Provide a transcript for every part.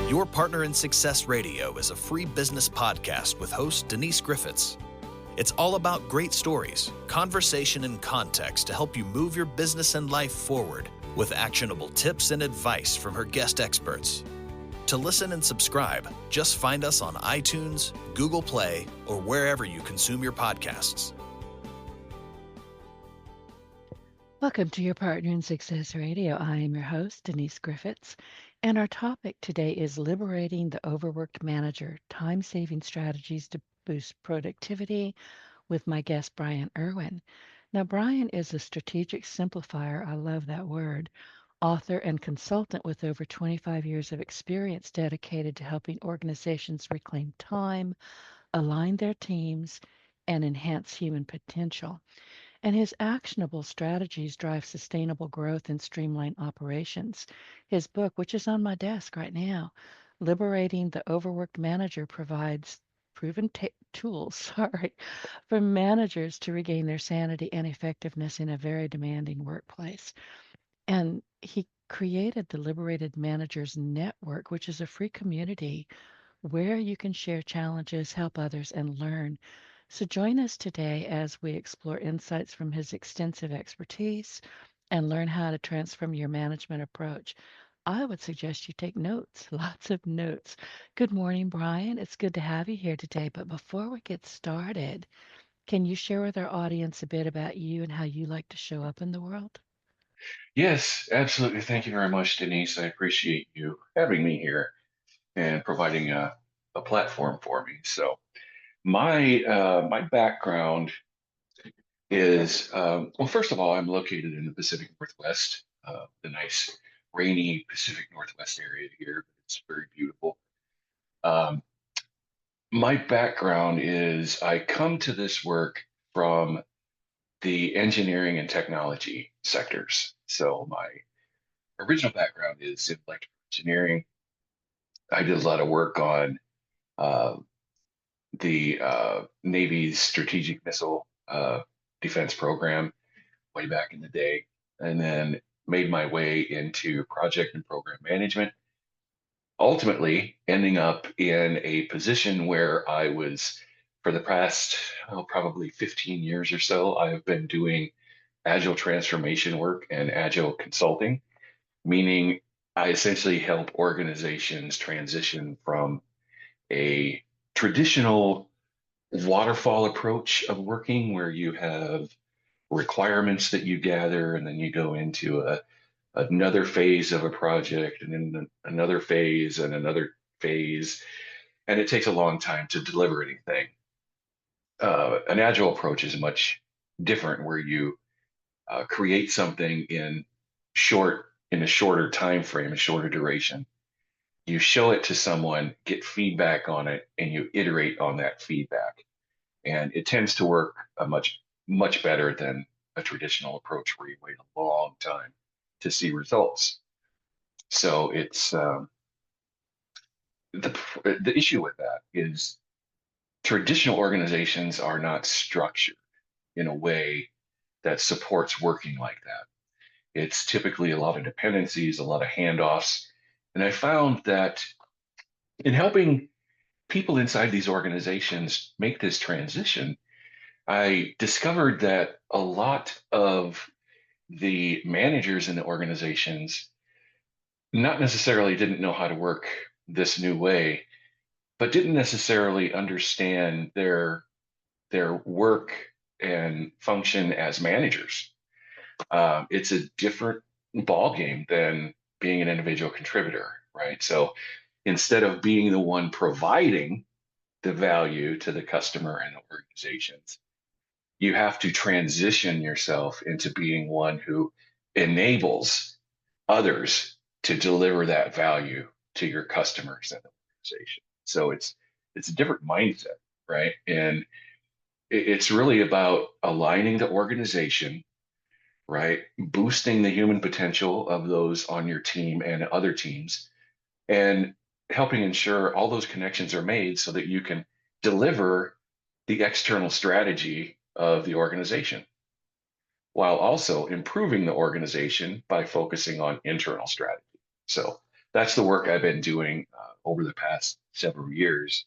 Your Partner in Success Radio is a free business podcast with host Denise Griffiths. It's all about great stories, conversation, and context to help you move your business and life forward with actionable tips and advice from her guest experts. To listen and subscribe, just find us on iTunes, Google Play, or wherever you consume your podcasts. Welcome to Your Partner in Success Radio. I am your host, Denise Griffiths, and our topic today is Liberating the Overworked Manager, Time-Saving Strategies to Boost Productivity with my guest, Brian Irwin. Now, Brian is a strategic simplifier, I love that word, author and consultant with over 25 years of experience dedicated to helping organizations reclaim time, align their teams, and enhance human potential. And his actionable strategies drive sustainable growth and streamline operations. His book, which is on my desk right now, Liberating the Overworked Manager, provides proven tools, for managers to regain their sanity and effectiveness in a very demanding workplace. And he created the Liberated Managers Network, which is a free community where you can share challenges, help others, and learn. So join us today as we explore insights from his extensive expertise and learn how to transform your management approach. I would suggest you take notes, lots of notes. Good morning, Brian. It's good to have you here today. But before we get started, can you share with our audience a bit about you and how you like to show up in the world? Yes, absolutely. Thank you very much, Denise. I appreciate you having me here and providing a platform for me. So my background is well, first of all, I'm located in the Pacific Northwest, the nice rainy Pacific Northwest area here. It's very beautiful. Um, my background is I come to this work from the engineering and technology sectors. So my original background is in electrical engineering. I did a lot of work on uh, the Navy's strategic missile defense program way back in the day, and then made my way into project and program management, ultimately ending up in a position where I was, for the past probably 15 years or so, I have been doing agile transformation work and agile consulting, meaning I essentially help organizations transition from a traditional waterfall approach of working where you have requirements that you gather and then you go into another phase of a project and then another phase and another phase, and it takes a long time to deliver anything. An agile approach is much different where you create something in a shorter time frame, a shorter duration. You show it to someone, get feedback on it, and you iterate on that feedback. And it tends to work much better than a traditional approach where you wait a long time to see results. So it's the issue with that is traditional organizations are not structured in a way that supports working like that. It's typically a lot of dependencies, a lot of handoffs. And I found that in helping people inside these organizations make this transition, I discovered that a lot of the managers in the organizations not necessarily didn't know how to work this new way, but didn't necessarily understand their work and function as managers. It's a different ball game than being an individual contributor, right? So instead of being the one providing the value to the customer and the organizations, you have to transition yourself into being one who enables others to deliver that value to your customers and the organization. So it's a different mindset, right? And it's really about aligning the organization, right? Boosting the human potential of those on your team and other teams, and helping ensure all those connections are made so that you can deliver the external strategy of the organization while also improving the organization by focusing on internal strategy. So that's the work I've been doing over the past several years.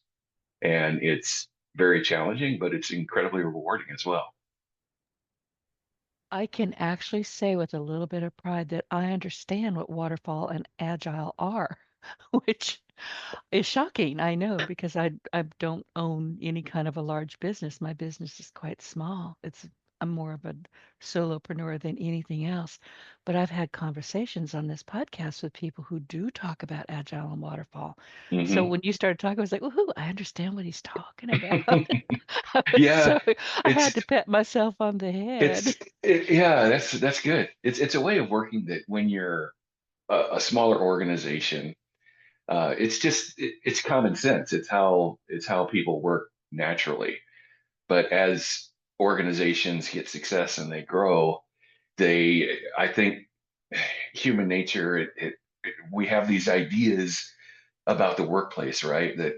And it's very challenging, but it's incredibly rewarding as well. I can actually say with a little bit of pride that I understand what waterfall and agile are, which is shocking, I know, because I don't own any kind of a large business. My business is quite small. I'm more of a solopreneur than anything else. But I've had conversations on this podcast with people who do talk about agile and waterfall. So Hmm. when you started talking, I was like, "Woohoo, I understand what he's talking about." I was Yeah, so I had it's to pat myself on the head. yeah, that's good. It's a way of working that when you're a smaller organization, it's common sense. It's how people work naturally. But as organizations get success and they grow, I think human nature, we have these ideas about the workplace, right? That,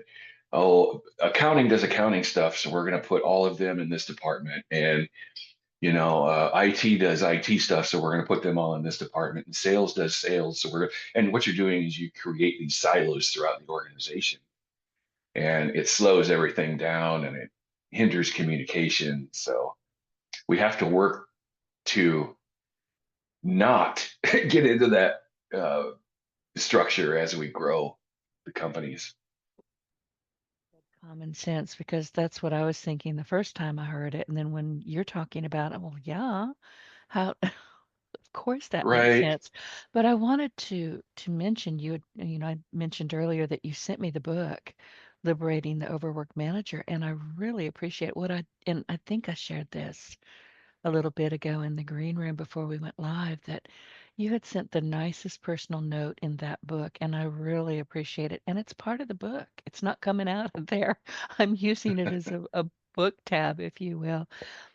oh, accounting does accounting stuff, so we're going to put all of them in this department, and IT does IT stuff, so we're going to put them all in this department, and sales does sales, so and what you're doing is you create these silos throughout the organization, and it slows everything down and it hinders communication. So we have to work to not get into that uh, structure as we grow the companies. Common sense, because that's what I was thinking the first time I heard it. And then when you're talking about it, well, yeah, how, of course that makes Right. sense. But I wanted to mention I mentioned earlier that you sent me the book, Liberating the Overworked Manager, and I really appreciate and I think I shared this a little bit ago in the green room before we went live that you had sent the nicest personal note in that book, and I really appreciate it. And it's part of the book. It's not coming out of there. I'm using it as a book tab, if you will.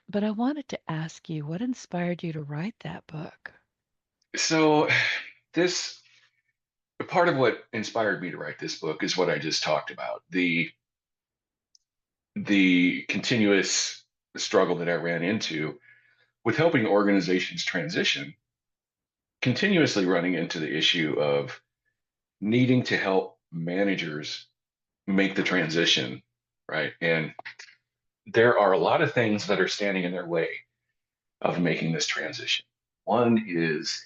But I wanted to ask you, what inspired you to write that book? So this part of what inspired me to write this book is what I just talked about. The continuous struggle that I ran into with helping organizations transition, continuously running into the issue of needing to help managers make the transition, right? And there are a lot of things that are standing in their way of making this transition. One is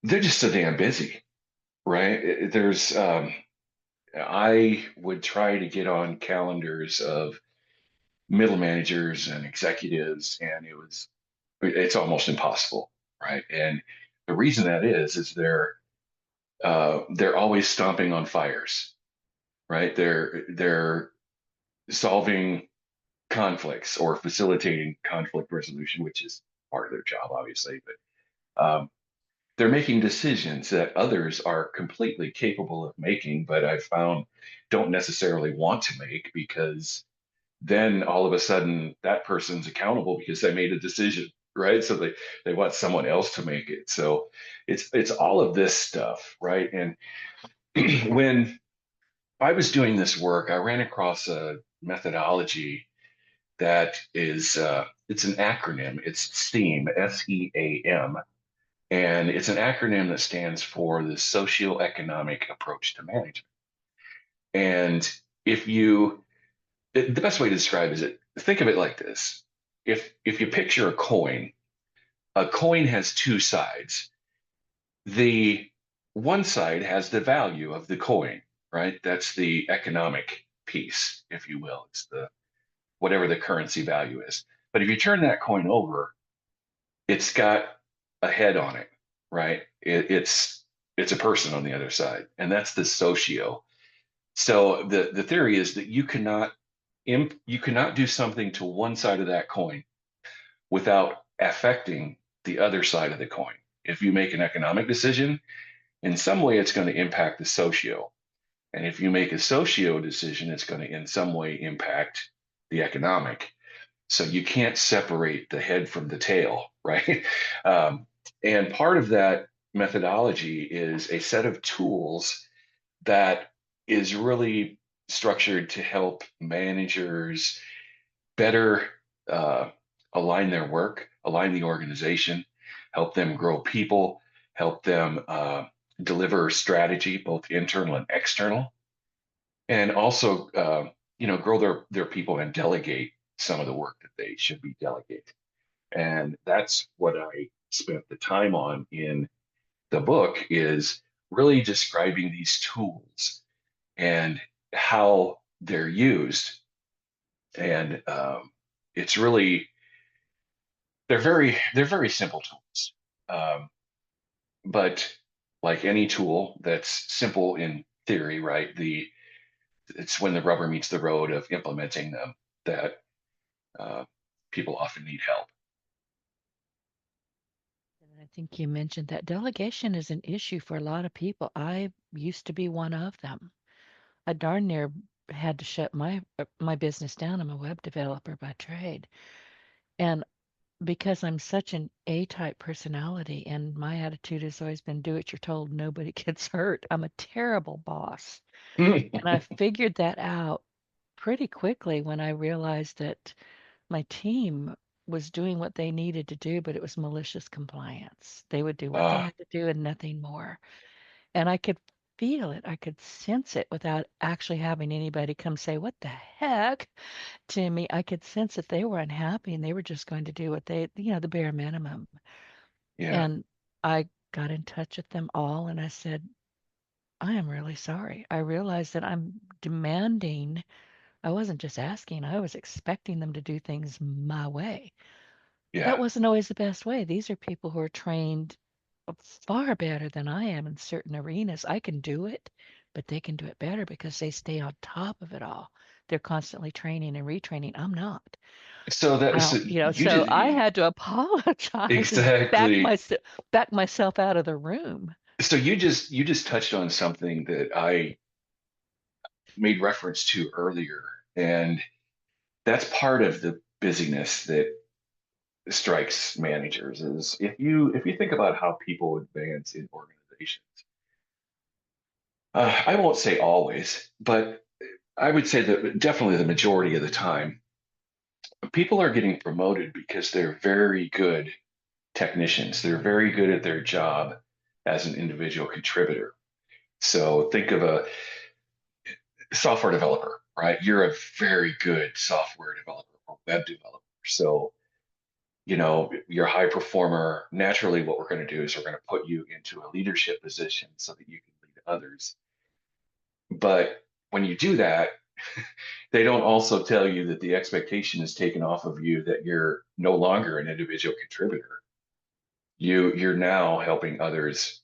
they're just so damn busy, right? I would try to get on calendars of middle managers and executives, and it's almost impossible, right? And the reason that is they're always stomping on fires, right? They're solving conflicts or facilitating conflict resolution, which is part of their job, obviously. But they're making decisions that others are completely capable of making, but I've found don't necessarily want to make because then all of a sudden that person's accountable because they made a decision, right? So they want someone else to make it. So it's all of this stuff, right? And when I was doing this work, I ran across a methodology that is it's an acronym. It's SEAM, SEAM, and it's an acronym that stands for the socioeconomic approach to management. And if you, the best way to describe is think of it like this: if you picture a coin has two sides. The one side has the value of the coin, right? That's the economic piece, if you will. It's the whatever the currency value is. But if you turn that coin over, it's got a head on it, right? It's a person on the other side, and that's the socio. So the theory is that you cannot do something to one side of that coin without affecting the other side of the coin. If you make an economic decision, in some way it's going to impact the socio. And if you make a socio decision, it's going to in some way impact the economic. So you can't separate the head from the tail, right? Um, and part of that methodology is a set of tools that is really structured to help managers better uh, align their work, align the organization, help them grow people, help them deliver strategy, both internal and external, and also grow their people and delegate some of the work that they should be delegating. And that's what I spent the time on in the book, is really describing these tools and how they're used. And it's really they're very simple tools, um, but like any tool that's simple in theory, right? It's when the rubber meets the road of implementing them that uh, people often need help. And I think you mentioned that delegation is an issue for a lot of people. I used to be one of them. I darn near had to shut my business down. I'm a web developer by trade. And because I'm such an A-type personality and my attitude has always been do what you're told, nobody gets hurt. I'm a terrible boss. And I figured that out pretty quickly when I realized that my team was doing what they needed to do, but it was malicious compliance. They would do what they uh, had to do and nothing more. And I could feel it. I could sense it without actually having anybody come say, "What the heck?" to me. I could sense that they were unhappy and they were just going to do what the bare minimum. yeah. And I got in touch with them all and I said, I am really sorry. I realized that I'm demanding, I wasn't just asking, I was expecting them to do things my way. That Yeah. wasn't always the best way. These are people who are trained far better than I am in certain arenas. I can do it, but they can do it better because they stay on top of it all. They're constantly training and retraining. I'm not. So I that don't, so you know, you so I did had to apologize and exactly. back myself out of the room. So you just touched on something that I made reference to earlier, and that's part of the busyness that strikes managers. Is if you think about how people advance in organizations, I won't say always, but I would say that definitely the majority of the time, people are getting promoted because they're very good technicians. They're very good at their job as an individual contributor. So think of a software developer, right? You're a very good software developer or web developer. So, you're a high performer. Naturally, what we're going to do is we're going to put you into a leadership position so that you can lead others. But when you do that, they don't also tell you that the expectation is taken off of you, that you're no longer an individual contributor. You're now helping others,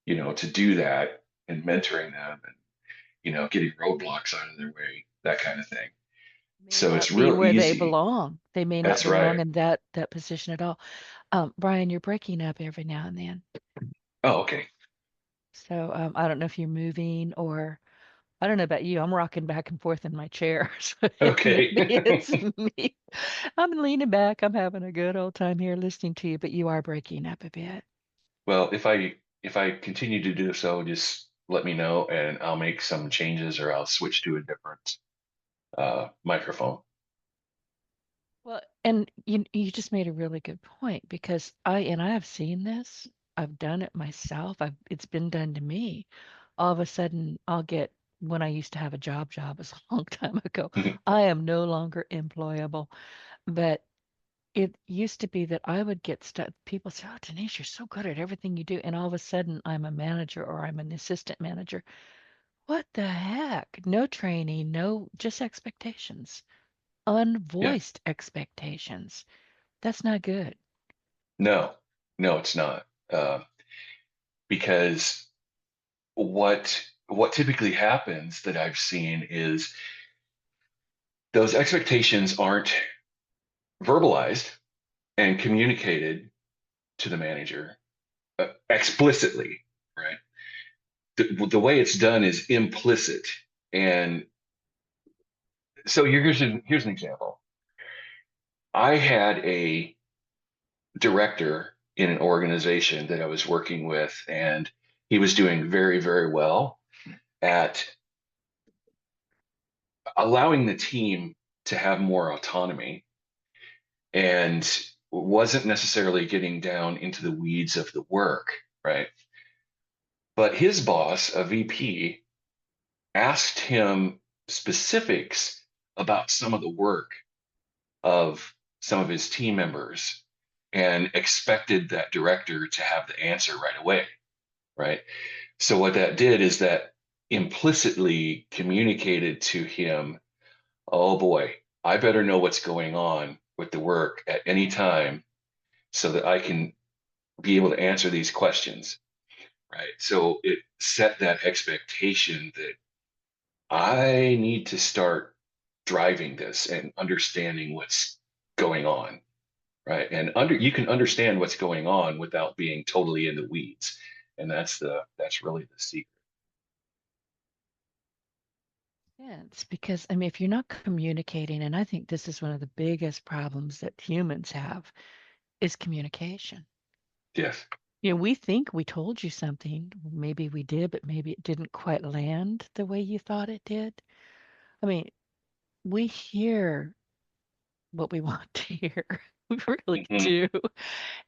to do that and mentoring them and, getting roadblocks out of their way, that kind of thing. May So it's not be real where they easy. belong. They may not That's belong right. in that position at all. Brian, you're breaking up every now and then. Oh, okay. So I don't know if you're moving or I don't know about you. I'm rocking back and forth in my chair. So Okay. maybe it's me. I'm leaning back. I'm having a good old time here listening to you, but you are breaking up a bit. Well, if I continue to do so, just let me know and I'll make some changes or I'll switch to a different microphone. Well, and you just made a really good point because I have seen this. I've done it myself. It's been done to me. All of a sudden, I'll get when I used to have a job was a long time ago. I am no longer employable, but it used to be that I would get stuff. People say, "Oh, Denise, you're so good at everything you do," and all of a sudden, I'm a manager or I'm an assistant manager. What the heck? No training, no, just expectations, Yeah. unvoiced expectations. That's not good. No, no, it's not. Because what typically happens that I've seen is those expectations aren't verbalized and communicated to the manager explicitly, right? The way it's done is implicit. And so here's an example. I had a director in an organization that I was working with, and he was doing very, very well at allowing the team to have more autonomy and wasn't necessarily getting down into the weeds of the work, right? But his boss, a VP, asked him specifics about some of the work of some of his team members and expected that director to have the answer right away, right? So what that did is that implicitly communicated to him, oh boy, I better know what's going on with the work at any time so that I can be able to answer these questions, right? So it set that expectation that I need to start driving this and understanding what's going on, right? And you can understand what's going on without being totally in the weeds. And that's really the secret. Sense because I mean, if you're not communicating, and I think this is one of the biggest problems that humans have is communication. Yes. We think we told you something. Maybe we did, but maybe it didn't quite land the way you thought it did. I mean, we hear what we want to hear. We really Hmm. do.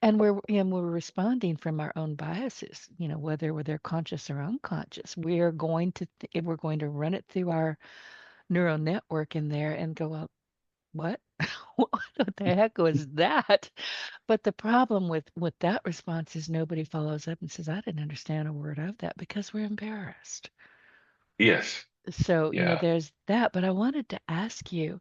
And we're responding from our own biases, whether they're conscious or unconscious. We're going to run it through our neural network in there and go, well, what? What the heck was that? But the problem with that response is nobody follows up and says, I didn't understand a word of that because we're embarrassed. Yes. So, Yeah. there's that. But I wanted to ask you,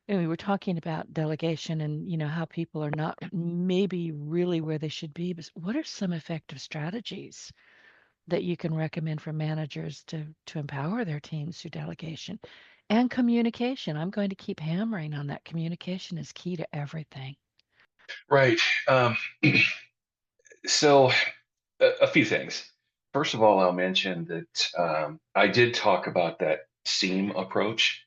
and we were talking about delegation and, how people are not maybe really where they should be, but what are some effective strategies that you can recommend for managers to empower their teams through delegation and communication? I'm going to keep hammering on that. Communication is key to everything. Right. Um, so a few things. First of all, I'll mention that I did talk about that seam approach.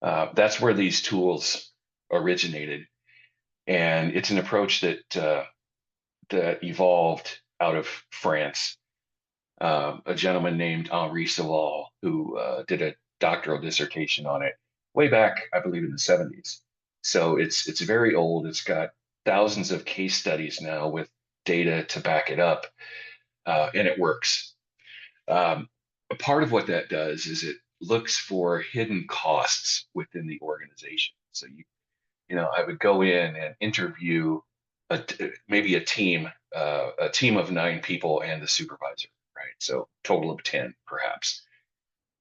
That's where these tools originated, and it's an approach that evolved out of France. A gentleman named Henri Saval, who did a doctoral dissertation on it way back, I believe, in the 70s. So it's very old. It's got thousands of case studies now with data to back it up, and it works. A part of what that does is it looks for hidden costs within the organization. So I would go in and interview maybe a team of 9 people and the supervisor, right? So total of 10, perhaps.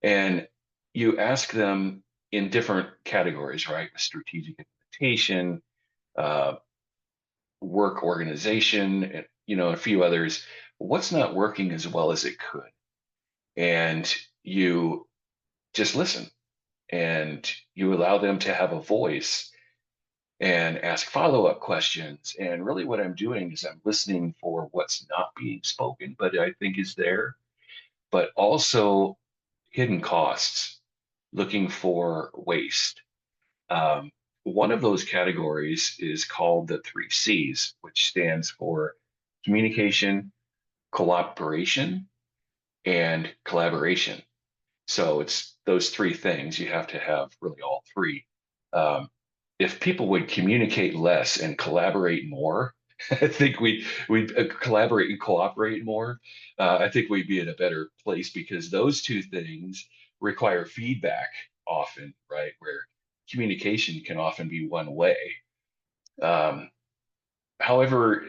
And you ask them in different categories, right? Strategic implementation, uh, work organization, and a few others. What's not working as well as it could? And you just listen and you allow them to have a voice and ask follow-up questions. And really what I'm doing is I'm listening for what's not being spoken, but I think is there, but also hidden costs, looking for waste. Um, One of those categories is called the 3 C's, which stands for communication, cooperation, and collaboration. So it's those 3 things. You have to have really all three. Um, if people would communicate less and collaborate more, I think we'd collaborate and cooperate more. I think we'd be in a better place because those 2 things require feedback often, right? Where communication can often be one way. Um, However,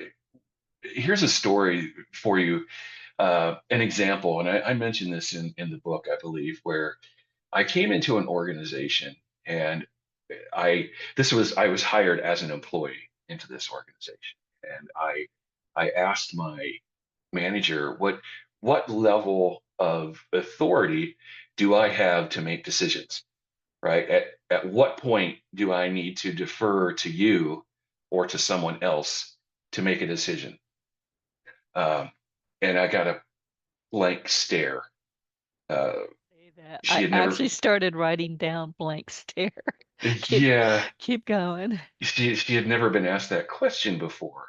here's a story for you, an example, and I mentioned this in the book, I believe, where I came into an organization and I was hired as an employee into this organization. And I asked my manager what level of authority do I have to make decisions, right? At what point do I need to defer to you or to someone else to make a decision? Um, and I got a blank stare. Uh, Say that. she I had never, actually started writing down blank stare. keep yeah, keep going. she had never been asked that question before.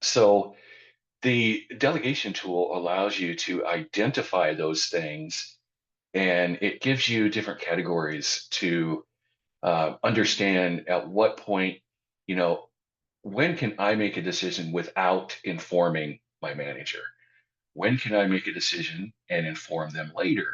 So the delegation tool allows you to identify those things, and it gives you different categories to understand at what point, you know, when can I make a decision without informing my manager? When can I make a decision and inform them later?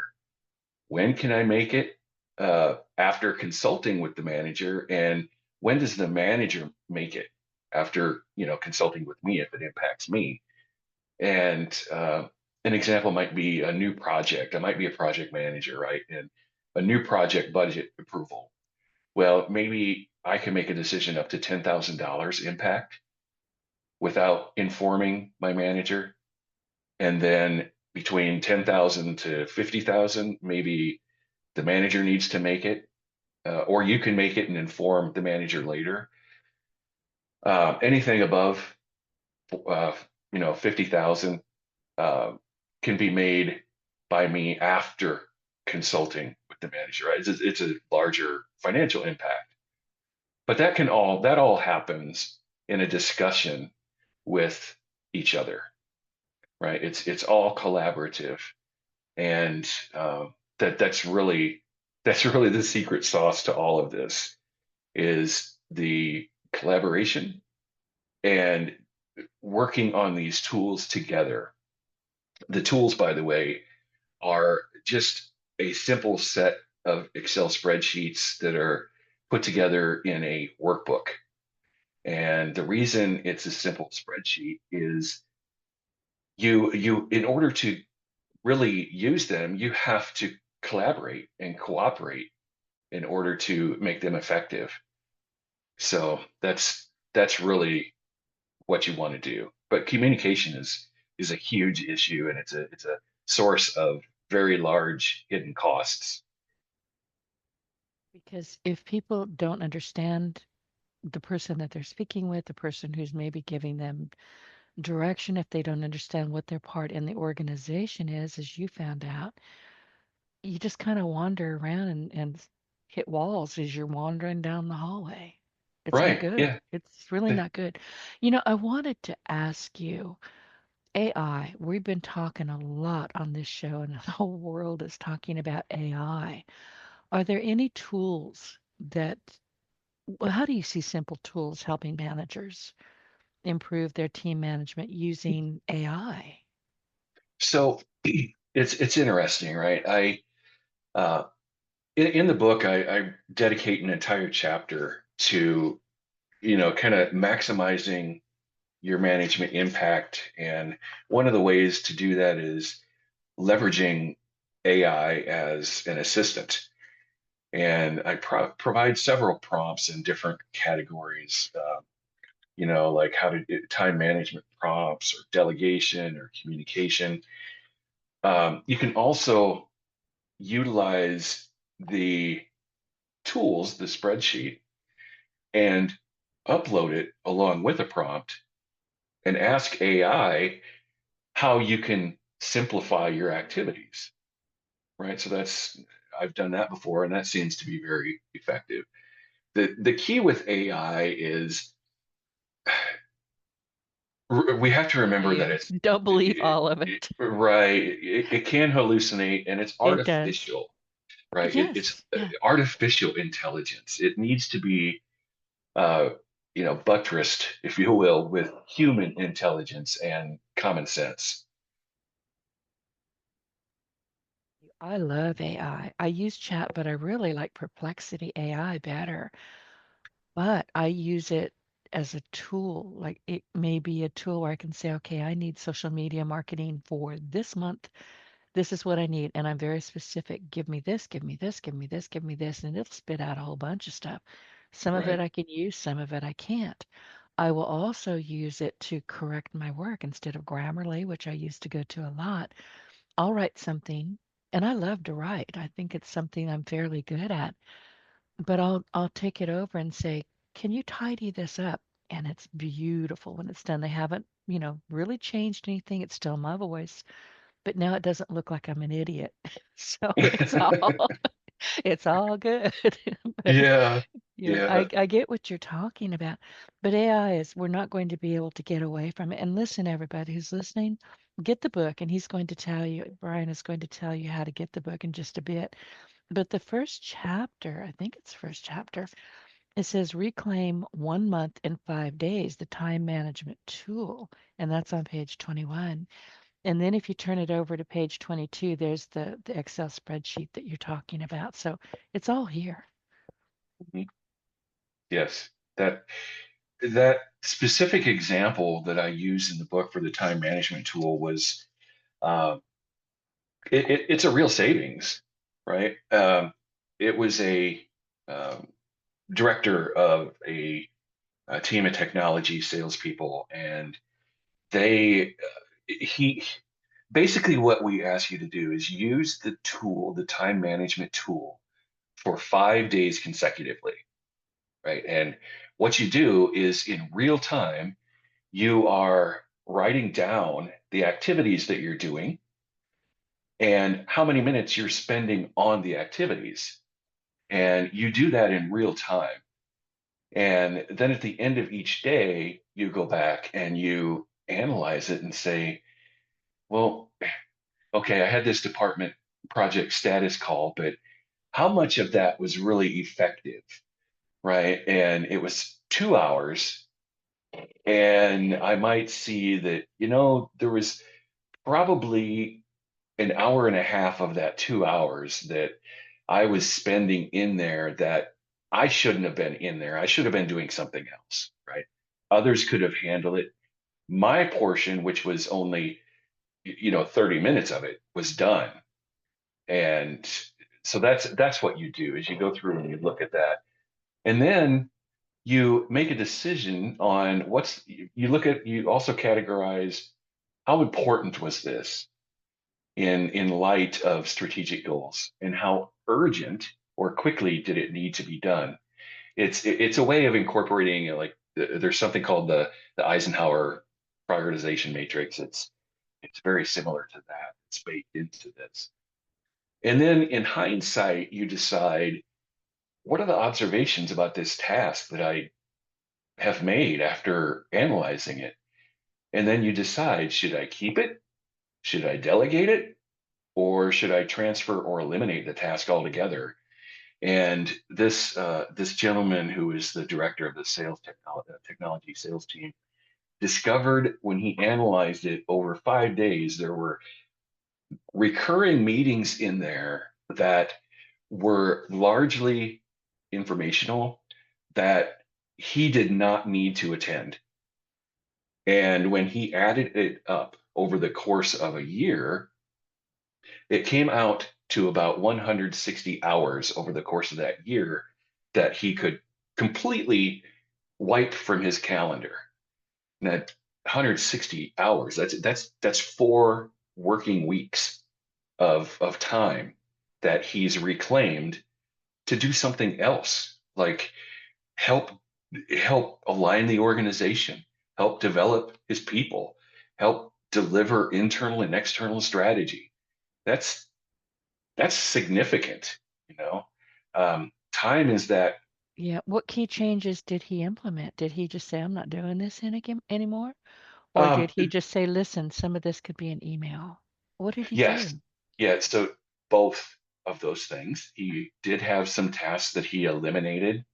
When can I make it after consulting with the manager? And when does the manager make it after, consulting with me if it impacts me? And an example might be a new project. I might be a project manager, right? And a new project budget approval. Well, maybe I can make a decision up to $10,000 impact without informing my manager. And then between 10,000 to 50,000, maybe the manager needs to make it, or you can make it and inform the manager later. Anything above, uh, 50,000 uh, can be made by me after consulting with the manager. Right? It's a larger financial impact, but that all happens in a discussion with each other, right? It's all collaborative, and that's really the secret sauce to all of this is the collaboration and working on these tools together. The tools, by the way, are just a simple set of Excel spreadsheets that are put together in a workbook. And the reason it's a simple spreadsheet is you in order to really use them, you have to collaborate and cooperate in order to make them effective. So that's really what you want to do. But communication is a huge issue, and it's a source of very large hidden costs. Because if people don't understand the person that they're speaking with, the person who's maybe giving them direction, if they don't understand what their part in the organization is, as you found out, you just kind of wander around and hit walls as you're wandering down the hallway. It's not Right. good. Yeah. It's really not good. I wanted to ask you, AI, we've been talking a lot on this show, and the whole world is talking about AI. Are there any tools that, well, how do you see simple tools helping managers improve their team management using AI? So it's interesting, right? I in the book I dedicate an entire chapter to kind of maximizing your management impact, and one of the ways to do that is leveraging AI as an assistant. And I provide several prompts in different categories, like how to time management prompts or delegation or communication. You can also utilize the tools, the spreadsheet, and upload it along with a prompt and ask AI how you can simplify your activities, right? So I've done that before, and that seems to be very effective. The key with AI is we have to remember that You don't believe all of it. right. It can hallucinate, and it's It does. artificial, right? It's Yes. Yeah. artificial intelligence. It needs to be, uh, buttressed, if you will, with human intelligence and common sense. I love AI. I use chat, but I really like Perplexity AI better. But I use it as a tool. Like it may be a tool where I can say, okay, I need social media marketing for this month. This is what I need. And I'm very specific. Give me this, give me this, give me this, give me this. And it'll spit out a whole bunch of stuff. Some of it Right. I can use, some of it I can't. I will also use it to correct my work instead of Grammarly, which I used to go to a lot. I'll write something, and I love to write. I think it's something I'm fairly good at. But I'll take it over and say, "Can you tidy this up?" And it's beautiful when it's done. They haven't, really changed anything. It's still my voice, but now it doesn't look like I'm an idiot. So it's all good. But Yeah. I Yeah. I get what you're talking about. But AI is we're not going to be able to get away from it. And listen, everybody who's listening, get the book, and he's going to tell you, Brian is going to tell you how to get the book in just a bit. But the first chapter, I think it's the first chapter, it says reclaim 1 month in 5 days, the time management tool. And that's on page 21. And then if you turn it over to page 22, there's the Excel spreadsheet that you're talking about. So it's all here. Mhm. Yes, that specific example that I use in the book for the time management tool was uh, it's a real savings, right? It was a um, director of a team of technology salespeople, and they he basically what we ask you to do is use the tool, the time management tool, for 5 days consecutively, right? And what you do is in real time, you are writing down the activities that you're doing and how many minutes you're spending on the activities. And you do that in real time. And then at the end of each day, you go back and you analyze it and say, well, okay, I had this department project status call, but how much of that was really effective, right? And it was 2 hours. And I might see that, there was probably an hour and a half of that 2 hours that I was spending in there that I shouldn't have been in there. I should have been doing something else, right? Others could have handled it. My portion, which was only, 30 minutes of it, was done. And so that's what you do is you go through and you look at that. And then you make a decision on you also categorize how important was this in light of strategic goals and how urgent or quickly did it need to be done. It's a way of incorporating like there's something called the Eisenhower prioritization matrix. It's very similar to that. It's baked into this. And then in hindsight, you decide what are the observations about this task that I have made after analyzing it? And then you decide, should I keep it? Should I delegate it? Or should I transfer or eliminate the task altogether? And this gentleman who is the director of the technology sales team discovered when he analyzed it over 5 days, there were recurring meetings in there that were largely informational that he did not need to attend. And when he added it up over the course of a year, it came out to about 160 hours over the course of that year that he could completely wipe from his calendar. And that 160 hours, that's 4 working weeks of time that he's reclaimed to do something else, like help help align the organization, help develop his people, help deliver internal and external strategy. That's that's significant, you know. Time is that. Yeah. What key changes did he implement? Did he just say, I'm not doing this anymore? Or Um, did he just say, listen, some of this could be an email? What did he yes, do? yeah. So both of those things. He did have some tasks that he eliminated.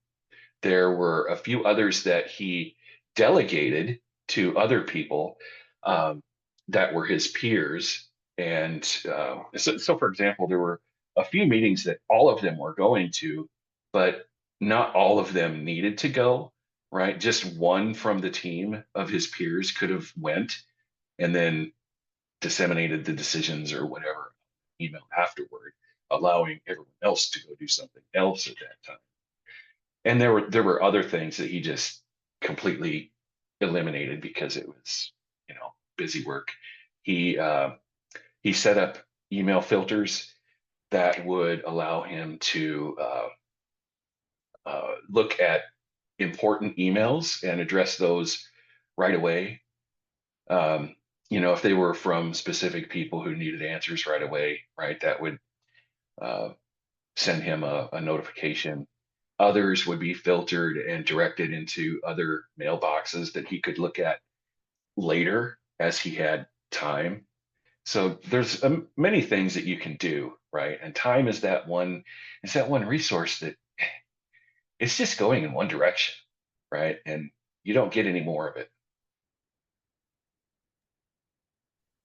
There were a few others that he delegated to other people um, that were his peers. And so, for example, there were a few meetings that all of them were going to, but not all of them needed to go, right? Just one from the team of his peers could have went and then disseminated the decisions or whatever email afterward, allowing everyone else to go do something else at that time. And there were other things that he just completely eliminated because it was, busy work. He he set up email filters that would allow him to look at important emails and address those right away. Um, if they were from specific people who needed answers right away, right, that would uh, send him a notification. Others would be filtered and directed into other mailboxes that he could look at later as he had time. So there's many things that you can do, right? And time is that one resource that it's just going in one direction, right? And you don't get any more of it.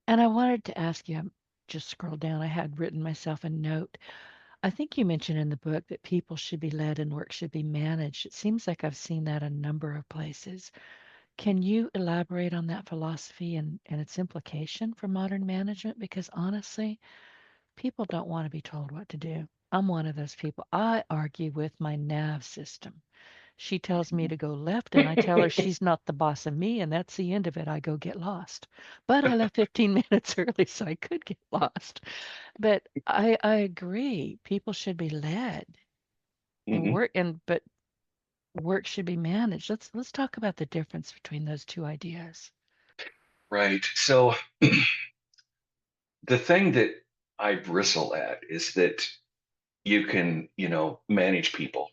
And I wanted to ask you, just scroll down, I had written myself a note. I think you mentioned in the book that people should be led and work should be managed. It seems like I've seen that a number of places. Can you elaborate on that philosophy and its implication for modern management? Because honestly, people don't want to be told what to do. I'm one of those people. I argue with my nav system. She tells me to go left, and I tell her she's not the boss of me, and that's the end of it. I go get lost. But I left 15 minutes early, so I could get lost. But I agree. People should be led and Hmm. but work should be managed. Let's talk about the difference between those two ideas. Right. So the thing that I bristle at is that you can, manage people.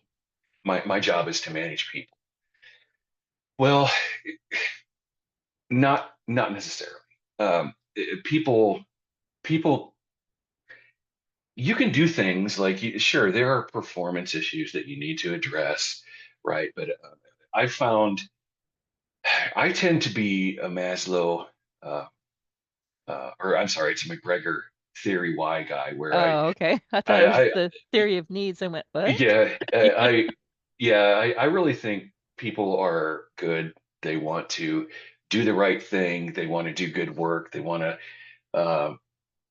My job is to manage people. Well, not necessarily. People, you can do things like, sure, there are performance issues that you need to address, right? But I found I tend to be a Maslow, uh, or I'm sorry, it's a McGregor theory Y guy, where Oh, okay. I thought it was I, the theory of needs. I went, what? yeah, I really think people are good. They want to do the right thing. They want to do good work. They want to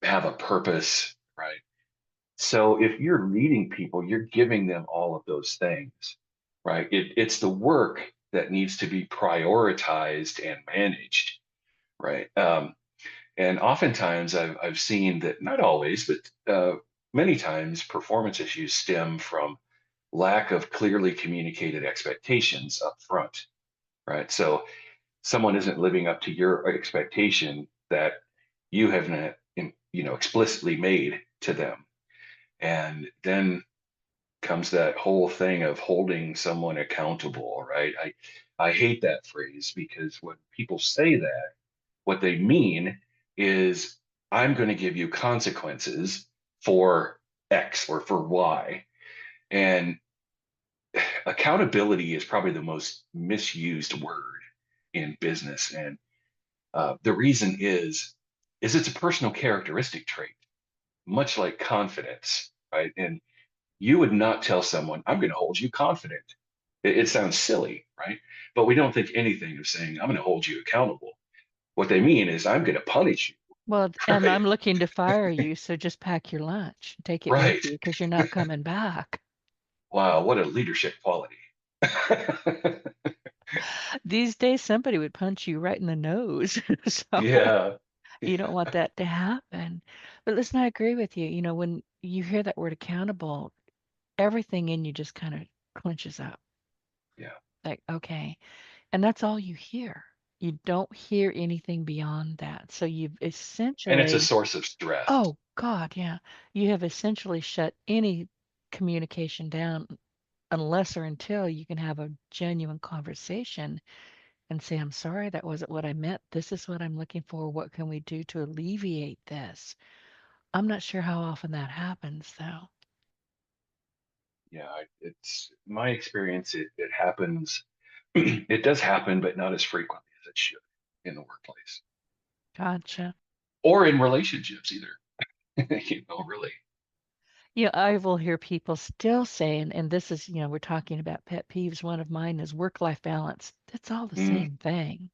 have a purpose, right? So if you're leading people, you're giving them all of those things, right? It's the work that needs to be prioritized and managed, right? And oftentimes I've seen that, not always, but many times performance issues stem from lack of clearly communicated expectations up front, right? So someone isn't living up to your expectation that you have not, explicitly made to them. And then comes that whole thing of holding someone accountable, right? I hate that phrase because when people say that, what they mean is I'm going to give you consequences for X or for Y. And accountability is probably the most misused word in business. And the reason is it's a personal characteristic trait, much like confidence, right? And you would not tell someone, I'm going to hold you confident. It sounds silly, right? But we don't think anything of saying, I'm going to hold you accountable. What they mean is, I'm going to punish Well, you, and right? I'm looking to fire you, so just pack your lunch, take it with Right. you because you're not coming back. Wow, what a leadership quality. These days, somebody would punch you right in the nose. So Yeah. you don't want that to happen. But listen, I agree with you. When you hear that word accountable, everything in you just kind of clenches up. Yeah. Like, okay. And that's all you hear. You don't hear anything beyond that. So you've And it's a essentially, source of stress. oh God, yeah. You have essentially shut any communication down unless or until you can have a genuine conversation and say, I'm sorry, that wasn't what I meant. This is what I'm looking for. What can we do to alleviate this? I'm not sure how often that happens, though. Yeah. It's my experience. It happens. It does happen, but not as frequently as it should in the workplace Gotcha. or in relationships either. Really. I will hear people still saying, and this is, we're talking about pet peeves. One of mine is work-life balance. It's all the Mm, same thing.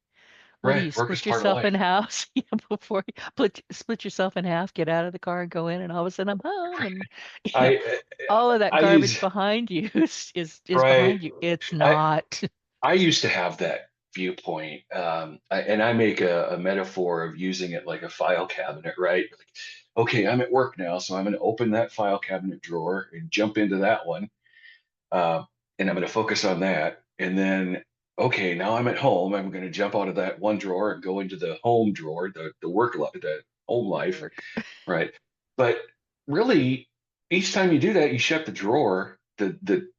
What do right. you Work is split part of yourself in life. half before you split yourself in half, get out of the car and go in, and all of a sudden I'm home, and you know, I all of that I garbage use behind you is right. behind you. It's I not. I used to have that viewpoint, and I make a metaphor of using it like a file cabinet, right? Like, okay, I'm at work now, so I'm going to open that file cabinet drawer and jump into that one, uh, and I'm going to focus on that. And then, okay, now I'm at home. I'm going to jump out of that one drawer and go into the home drawer, the work life, the home life, Work. right? But really, each time you do that, you shut the drawer, the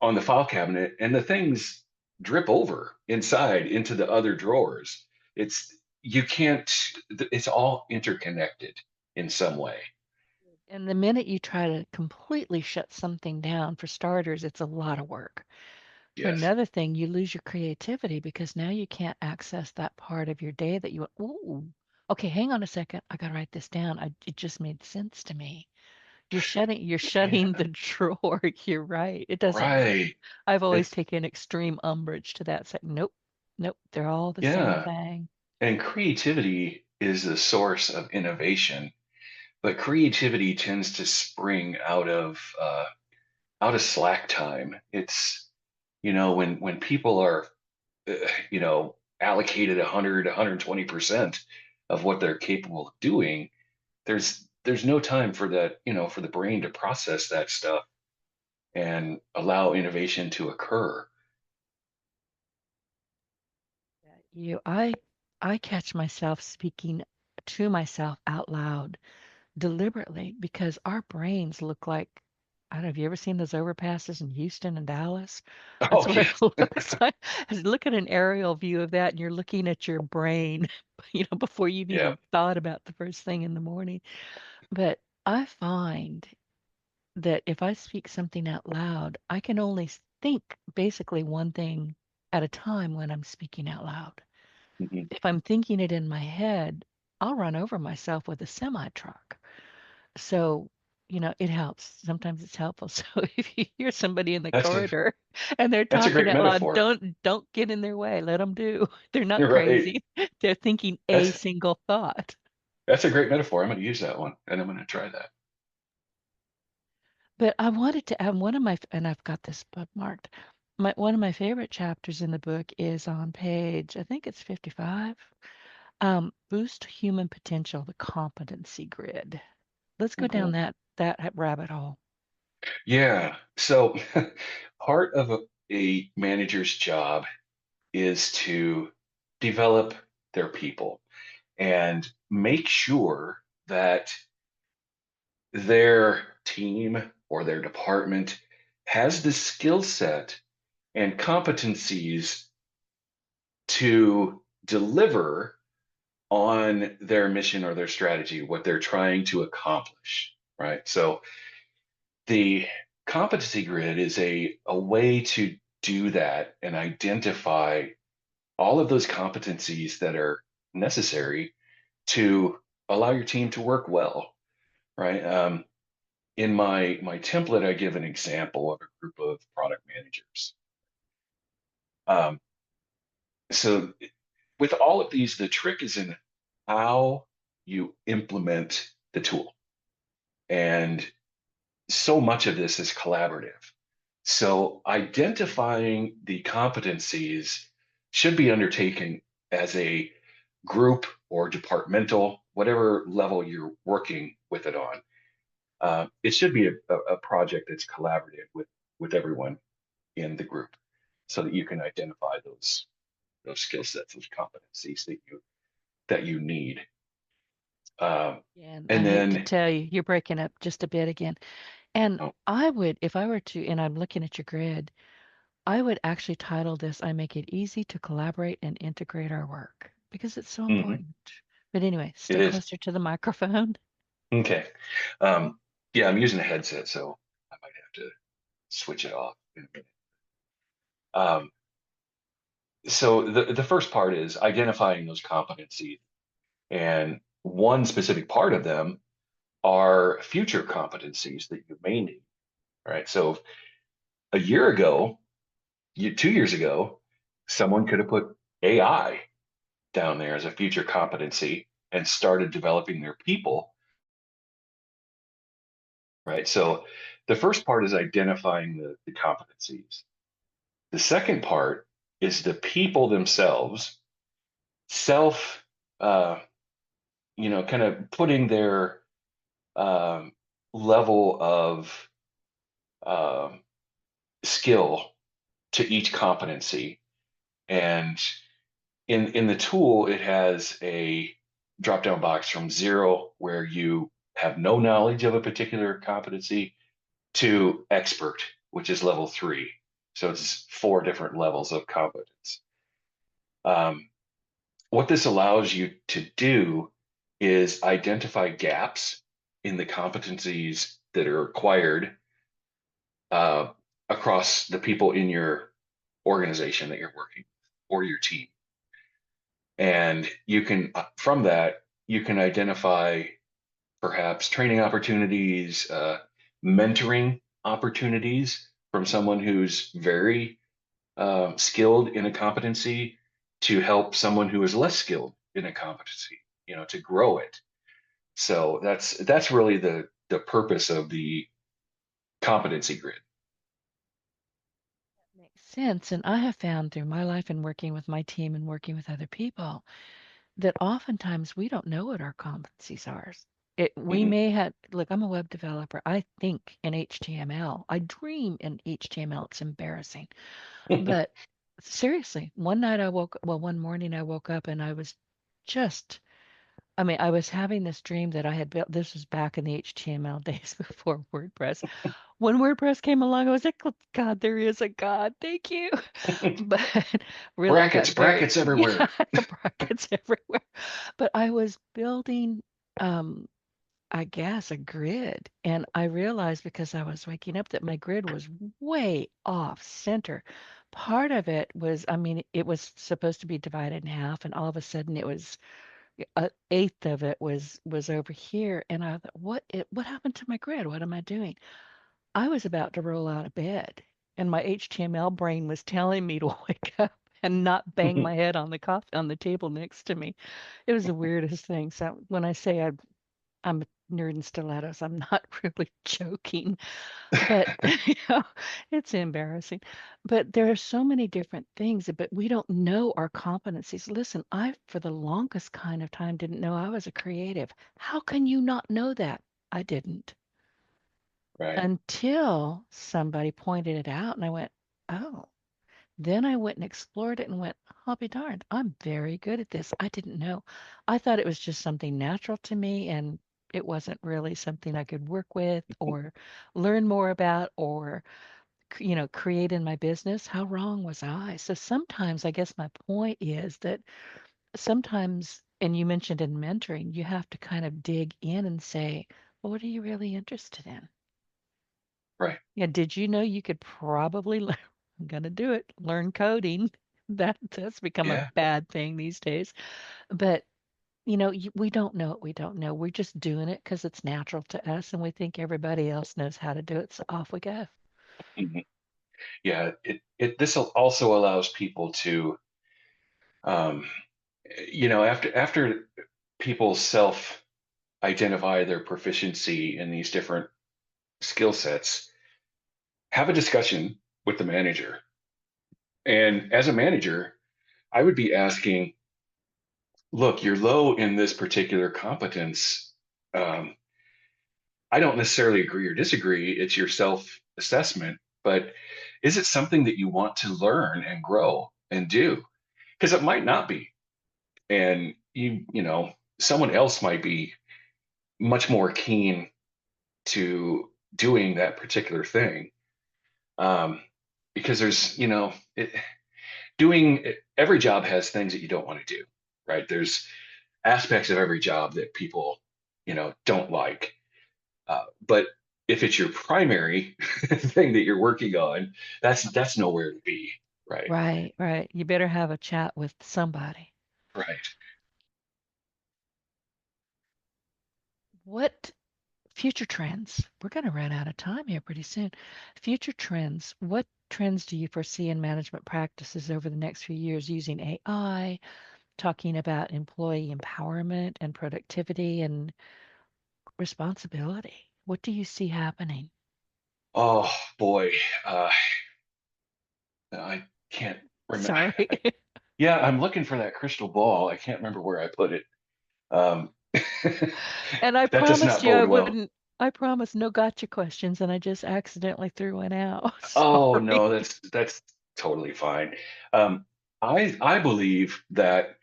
on the file cabinet, and the things drip over inside into the other drawers. It's you can't. It's all interconnected in some way. And the minute you try to completely shut something down, for starters, it's a lot of work. For Yes. another thing, you lose your creativity because now you can't access that part of your day that you went, ooh. Okay, hang on a second. I gotta write this down. It just made sense to me. You're shutting Yeah, the drawer. You're right. It doesn't work. right. I've always It's taken extreme umbrage to that. Say, nope, nope, they're all the same yeah. thing. And creativity is the source of innovation, but creativity tends to spring out of slack time. It's, when people are, uh, allocated 100, 120% of what they're capable of doing, there's no time for that, for the brain to process that stuff and allow innovation to occur. I catch myself speaking to myself out loud deliberately because our brains look like, I don't know, have you ever seen those overpasses in Houston and Dallas? That's Oh what yeah. it looks like. Look at an aerial view of that and you're looking at your brain, before you've Yeah. even thought about the first thing in the morning. But I find that if I speak something out loud, I can only think basically one thing at a time when I'm speaking out loud. Mhm. If I'm thinking it in my head, I'll run over myself with a semi truck. So, it helps. Sometimes it's helpful. So if you hear somebody in the That's a corridor and they're that's a talking great out loud, metaphor. don't get in their way. Let them do. They're not You're right. crazy. They're thinking a That's single thought. that's a great metaphor. I'm going to use that one, and I'm going to try that. But I wanted to add one of my, and I've got this bookmarked. One of my favorite chapters in the book is on page, I think it's 55. Boost human potential, the competency grid. Let's go down Mhm. that rabbit hole. Yeah. So part of a manager's job is to develop their people and make sure that their team or their department has the skill set and competencies to deliver on their mission or their strategy, what they're trying to accomplish, right? So the competency grid is a way to do that and identify all of those competencies that are necessary to allow your team to work well, right? In my template, I give an example of a group of product managers. Um, so with all of these, the trick is in how you implement the tool. And so much of this is collaborative. So identifying the competencies should be undertaken as a group or departmental, whatever level you're working with it on. It should be a project that's collaborative with everyone in the group so that you can identify those skill sets, those competencies that you need. Um, Yeah, and I and hate to then, tell you, you're breaking up just a bit again. And oh, I would, if I were to, and I'm looking at your grid, I would actually title this, I make it easy to collaborate and integrate our work because it's so mhm, important. But anyway, it stay is. closer to the microphone. Okay. Um, yeah, I'm using a headset, so I might have to switch it off in a minute. Um, so the first part is identifying those competencies, and one specific part of them are future competencies that you may need. Right. So a year ago, 2 years ago, someone could have put AI down there as a future competency and started developing their people. Right. So the first part is identifying the competencies. The second part is the people themselves self, uh, kind of putting their um, level of um, skill to each competency. And in the tool, it has a drop down box from 0, where you have no knowledge of a particular competency, to expert, which is level 3. So it's 4 different levels of competence. Um, what this allows you to do is identify gaps in the competencies that are required uh, across the people in your organization that you're working with, or your team. And you can, from that, you can identify perhaps training opportunities, mentoring opportunities from someone who's very skilled in a competency to help someone who is less skilled in a competency, to grow it. So that's really the purpose of the competency grid. Makes sense. And I have found through my life and working with my team and working with other people that oftentimes we don't know what our competencies are. We Hmm. may have, look, I'm a web developer. I think in HTML. I dream in HTML. It's embarrassing. But seriously, one morning I woke up and I was just, I mean, I was having this dream that I had built. This was back in the HTML days before WordPress. When WordPress came along, I was like, "Oh, God, there is a God. Thank you." But really, I got Brackets, very, brackets yeah, everywhere. brackets everywhere. But I was building, um, I guess, a grid. And I realized because I was waking up that my grid was way off center. Part of it was, I mean, it was supposed to be divided in half, and all of a sudden it was a eighth of it was over here. And I thought, what happened to my grid? What am I doing? I was about to roll out of bed, and my HTML brain was telling me to wake up and not bang my head on the on the table next to me. It was the weirdest thing. So when I say I'm a nerd in stilettos, I'm not really joking. But it's embarrassing. But there are so many different things, but we don't know our competencies. Listen, I for the longest kind of time didn't know I was a creative. How can you not know that? I didn't Right. until somebody pointed it out, and I went, "Oh." Then I went and explored it and went, I'll be darned, I'm very good at this. I didn't know. I thought it was just something natural to me, and it wasn't really something I could work with or learn more about or, create in my business. How wrong was I? So sometimes I guess my point is that sometimes, and you mentioned in mentoring, you have to kind of dig in and say, well, what are you really interested in? Right. Yeah, did you know you could probably learn, I'm gonna do it, learn coding. That's become a Yeah. bad thing these days. But we don't know what we don't know. We're just doing it because it's natural to us, and we think everybody else knows how to do it. So off we go. Mhm. Yeah. This also allows people to, um, after people self identify their proficiency in these different skill sets, have a discussion with the manager. And as a manager, I would be asking, look, you're low in this particular competence. Um, I don't necessarily agree or disagree. It's your self assessment, but is it something that you want to learn and grow and do? Because it might not be. And someone else might be much more keen to doing that particular thing. Um, because doing every job has things that you don't want to do, right? There's aspects of every job that people, don't like. But if it's your primary thing that you're working on, that's nowhere to be, right? Right, right. You better have a chat with somebody. Right. What future trends? We're going to run out of time here pretty soon. Future trends. What trends do you foresee in management practices over the next few years using AI, talking about employee empowerment and productivity and responsibility? What do you see happening? Oh boy, uh, I can't remember. Sorry. Yeah, I'm looking for that crystal ball. I can't remember where I put it. Um, And I that does promised not you I bode well. wouldn't. I promised no gotcha questions, and I just accidentally threw one out. Oh Sorry. no, that's totally fine. Um, I believe that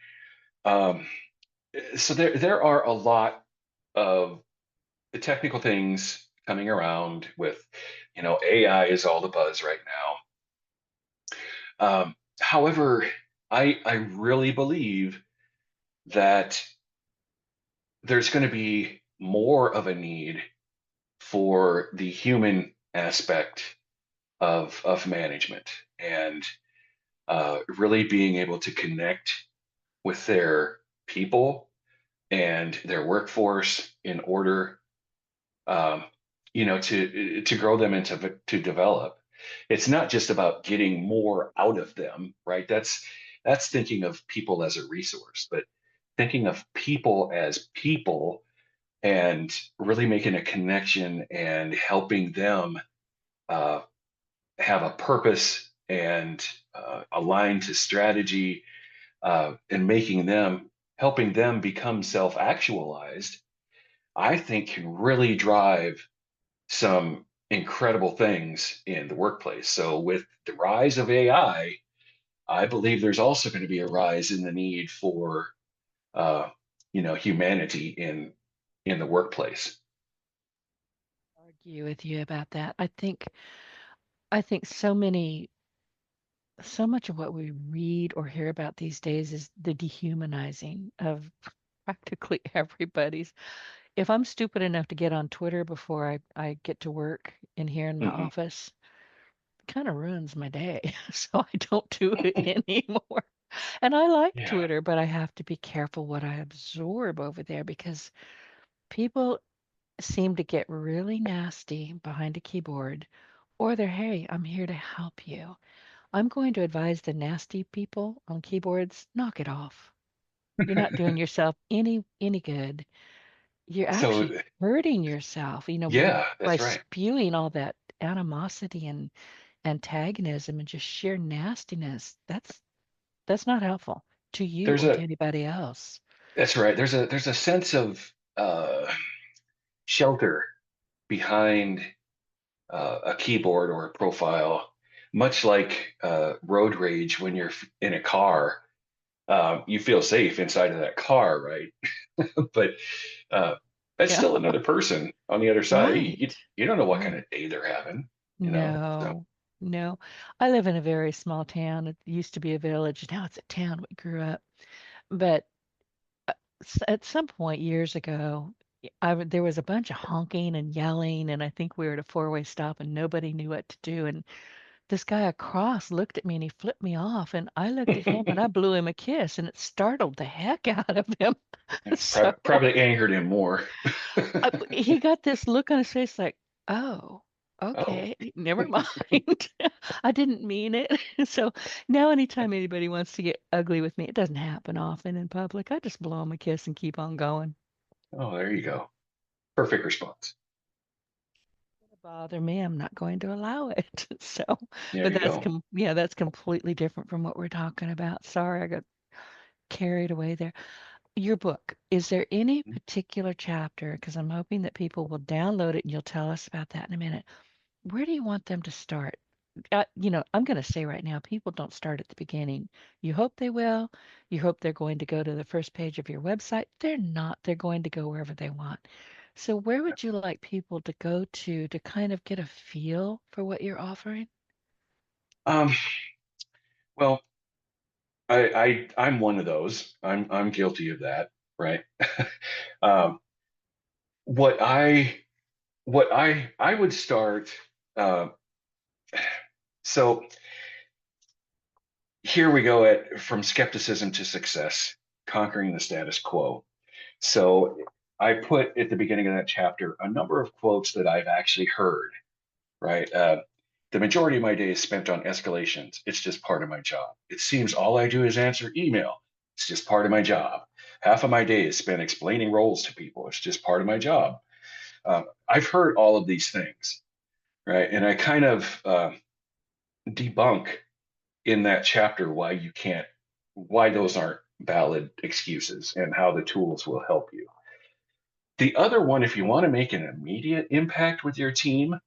um, so there are a lot of the technical things coming around with, AI is all the buzz right now. However, I really believe that there's going to be more of a need for the human aspect of management and really being able to connect with their people and their workforce in order, um, to grow them and to develop. It's not just about getting more out of them, right? That's thinking of people as a resource, but thinking of people as people and really making a connection and helping them uh, have a purpose and align to strategy, and helping them become self-actualized, I think can really drive some incredible things in the workplace. So with the rise of I believe there's also going to be a rise in the need for uh, humanity in the workplace. Argue with you about that. I think so much of what we read or hear about these days is the dehumanizing of practically everybody's. If I'm stupid enough to get on Twitter before I get to work in here in my Hmm. office, it kind of ruins my day. So I don't do it anymore. And I like Yeah. Twitter, but I have to be careful what I absorb over there because people seem to get really nasty behind a keyboard, or they're, hey, I'm here to help you. I'm going to advise the nasty people on keyboards, knock it off. You're not doing yourself any good. You're So actually hurting yourself, yeah, by that's right. spewing all that animosity and antagonism and just sheer nastiness. That's not helpful to you There's or a to anybody else. That's right. There's a sense of shelter behind a keyboard or a profile, much like road rage when you're in a car. You feel safe inside of that car, right? But uh, that's Yeah, still another person on the other side. right. You don't know what kind Right. of day they're having. So, No, no. I live in a very small town. It used to be a village. Now it's a town. We grew up. But at some point years ago, there was a bunch of honking and yelling, and I think we were at a four-way stop, and nobody knew what to do. And this guy across looked at me, and he flipped me off, and I looked at him, and I blew him a kiss, and it startled the heck out of him. So probably angered him more. he got this look on his face like, oh, Oh, okay, never mind. I didn't mean it. So now, anytime anybody wants to get ugly with me, it doesn't happen often in public. I just blow them a kiss and keep on going. oh, there you go. Perfect response. Bother me, I'm not going to allow it. So, There but you go. yeah, that's completely different from what we're talking about. Sorry, I got carried away there. Your book, is there any particular chapter? Because I'm hoping that people will download it and you'll tell us about that in a minute. Where do you want them to start? I'm going to say right now, people don't start at the beginning. You hope they will. You hope they're going to go to the first page of your website. They're not. They're going to go wherever they want. So, where would you like people to go to kind of get a feel for what you're offering? Um, well, I'm one of those. I'm guilty of that, right? um, what I would start. Uh, so here we go at from skepticism to success, conquering the status quo. So I put at the beginning of that chapter a number of quotes that I've actually heard, right? The majority of my day is spent on escalations. It's just part of my job. It seems all I do is answer email. It's just part of my job. Half of my day is spent explaining roles to people. It's just part of my job. I've heard all of these things, right? And I kind of debunk in that chapter why those aren't valid excuses and how the tools will help you. The other one, if you want to make an immediate impact with your team,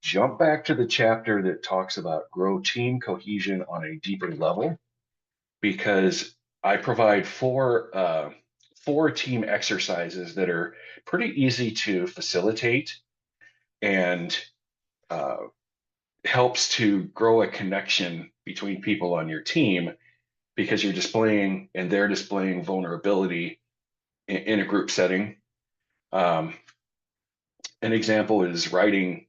jump back to the chapter that talks about grow team cohesion on a deeper level, because I provide four team exercises that are pretty easy to facilitate and uh, helps to grow a connection between people on your team, because you're displaying and they're displaying vulnerability in a group setting. Um, an example is writing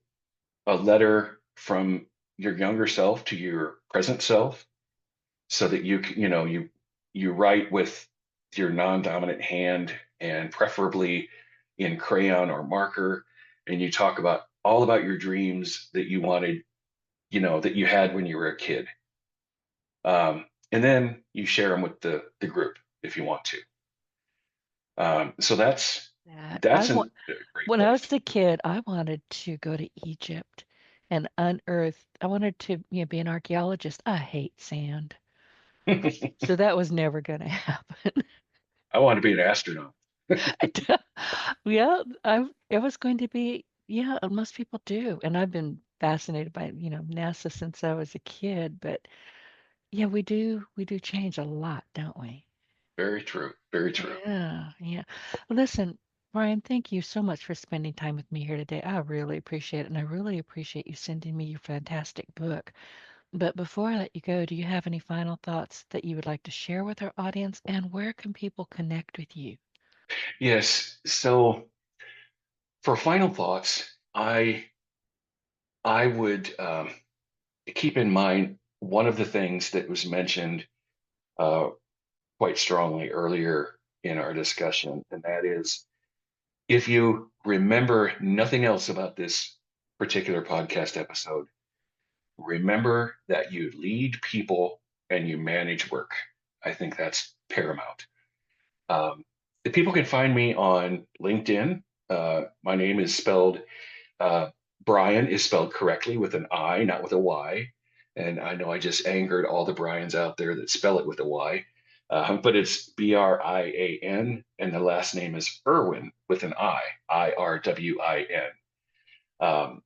a letter from your younger self to your present self, so that you write with your non-dominant hand and preferably in crayon or marker. And you talk about all about your dreams that you wanted, that you had when you were a kid. And then you share them with the group if you want to. So that's That that's a great when I place. was a kid, I wanted to go to Egypt and unearth. I wanted to, be an archaeologist. I hate sand, I so that was never going to happen. want to be an astronaut. Yeah, it was going to be. Yeah, most people do, and I've been fascinated by, NASA since I was a kid. But yeah, we do change a lot, don't we? Very true. Very true. Yeah, yeah. Listen, Brian, thank you so much for spending time with me here today. I really appreciate it, and I really appreciate you sending me your fantastic book. But before I let you go, do you have any final thoughts that you would like to share with our audience, and where can people connect with you? Yes. So for final thoughts, I would keep in mind one of the things that was mentioned uh, quite strongly earlier in our discussion, and that is if you remember nothing else about this particular podcast episode, remember that you lead people and you manage work. I think that's paramount. Um, the people can find me on LinkedIn. My name is spelled Uh, Brian is spelled correctly with an I, not with a Y. And I know I just angered all the Brians out there that spell it with a Y. But it's Brian, and the last name is Irwin with an Irwin.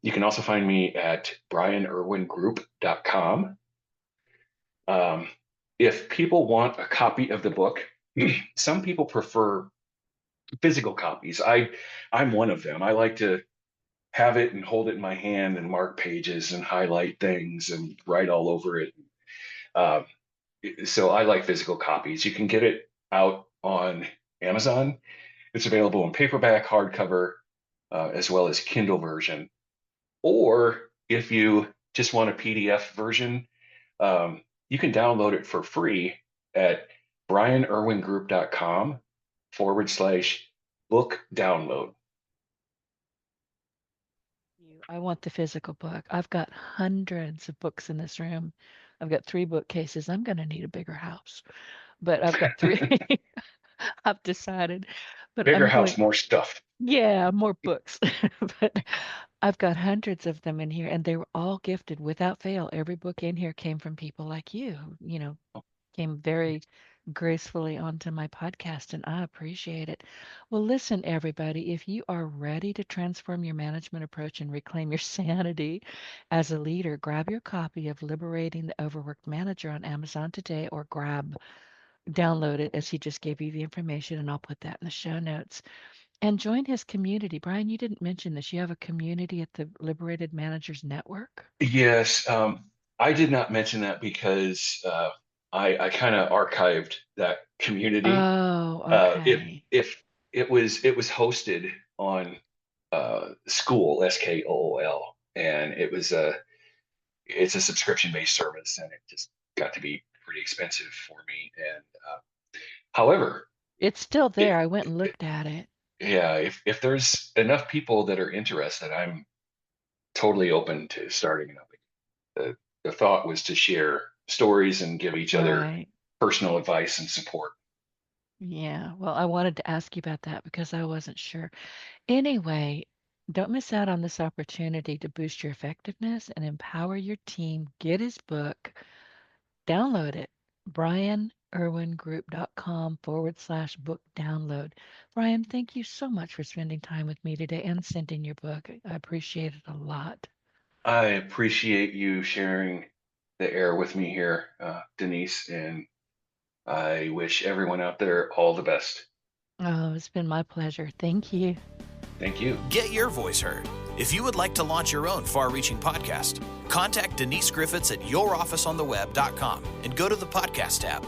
You can also find me at brianirwingroup.com. Um, if people want a copy of the book, some people prefer physical copies. I'm one of them. I like to have it and hold it in my hand and mark pages and highlight things and write all over it. Um, so I like physical copies. You can get it out on Amazon. It's available in paperback, hardcover, as well as Kindle version. Or if you just want a PDF version, you can download it for free at brianirwingroup.com/book download. I want the physical book. I've got hundreds of books in this room. I've got three bookcases. I'm going to need a bigger house, but I've got three. I've decided, but Bigger I'm house, going, more stuff. yeah, more books. But I've got hundreds of them in here, and they were all gifted without fail. Every book in here came from people like you, came very gracefully onto my podcast, and I appreciate it. Well, listen, everybody, if you are ready to transform your management approach and reclaim your sanity as a leader, grab your copy of Liberating the Overworked Manager on Amazon today, or download it as he just gave you the information, and I'll put that in the show notes. And join his community. Brian, you didn't mention this. You have a community at the Liberated Managers Network? Yes, I did not mention that because I kind of archived that community. Oh, If okay. if it was hosted on School, SKOOL, and it's a subscription based service, and it just got to be pretty expensive for me. And however, It's still it, there. I went and looked at it. yeah, if there's enough people that are interested, I'm totally open to starting it up. The thought was to share stories and give each other Right. personal advice and support. Yeah. Well, I wanted to ask you about that because I wasn't sure. Anyway, don't miss out on this opportunity to boost your effectiveness and empower your team. Get his book, download it. brianirwingroup.com/book download. Brian, thank you so much for spending time with me today and sending your book. I appreciate it a lot. I appreciate you sharing the air with me here, Denise, and I wish everyone out there all the best. Oh, it's been my pleasure. Thank you. Thank you. Get your voice heard. If you would like to launch your own far-reaching podcast, contact Denise Griffiths at yourofficeontheweb.com and go to the podcast tab.